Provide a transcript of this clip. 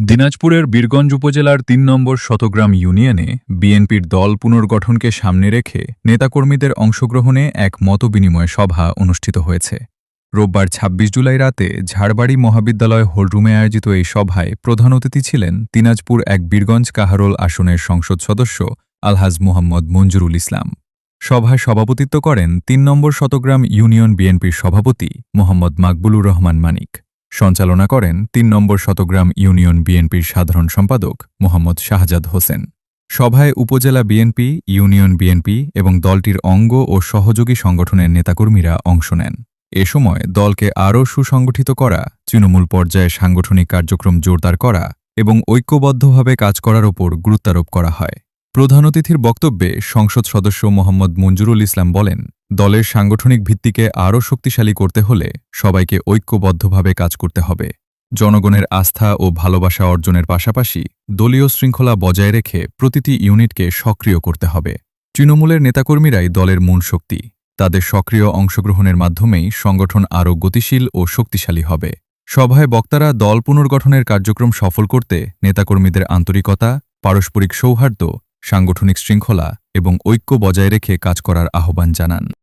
দিনাজপুরের বীরগঞ্জ উপজেলার ৩ নম্বর শতগ্রাম ইউনিয়নে বিএনপির দল পুনর্গঠনকে সামনে রেখে নেতাকর্মীদের অংশগ্রহণে এক মতবিনিময় সভা অনুষ্ঠিত হয়েছে। রোববার ২৬ জুলাই রাতে ঝাড়বাড়ি মহাবিদ্যালয় হলরুমে আয়োজিত এই সভায় প্রধান অতিথি ছিলেন দিনাজপুর এক বীরগঞ্জ কাহারোল আসনের সংসদ সদস্য আলহাজ মুহাম্মদ মঞ্জুরুল ইসলাম। সভায় সভাপতিত্ব করেন ৩ নম্বর শতগ্রাম ইউনিয়ন বিএনপির সভাপতি মোহাম্মদ মাকবুলুর রহমান মানিক। সঞ্চালনা করেন ৩ নম্বর শতগ্রাম ইউনিয়ন বিএনপির সাধারণ সম্পাদক মোহাম্মদ শাহজাদ হোসেন। সভায় উপজেলা বিএনপি, ইউনিয়ন বিএনপি এবং দলটির অঙ্গ ও সহযোগী সংগঠনের নেতাকর্মীরা অংশ নেন। এ সময় দলকে আরও সুসংগঠিত করা, তৃণমূল পর্যায়ে সাংগঠনিক কার্যক্রম জোরদার করা এবং ঐক্যবদ্ধভাবে কাজ করার ওপর গুরুত্বারোপ করা হয়। প্রধান অতিথির বক্তব্যে সংসদ সদস্য মোহাম্মদ মঞ্জুরুল ইসলাম বলেন, দলের সাংগঠনিক ভিত্তিকে আরও শক্তিশালী করতে হলে সবাইকে ঐক্যবদ্ধভাবে কাজ করতে হবে। জনগণের আস্থা ও ভালোবাসা অর্জনের পাশাপাশি দলীয় শৃঙ্খলা বজায় রেখে প্রতিটি ইউনিটকে সক্রিয় করতে হবে। তৃণমূলের নেতাকর্মীরাই দলের মূল শক্তি। তাদের সক্রিয় অংশগ্রহণের মাধ্যমেই সংগঠন আরও গতিশীল ও শক্তিশালী হবে। সভায় বক্তারা দল পুনর্গঠনের কার্যক্রম সফল করতে নেতাকর্মীদের আন্তরিকতা, পারস্পরিক সৌহার্দ্য, সাংগঠনিক শৃঙ্খলা এবং ঐক্য বজায় রেখে কাজ করার আহ্বান জানান।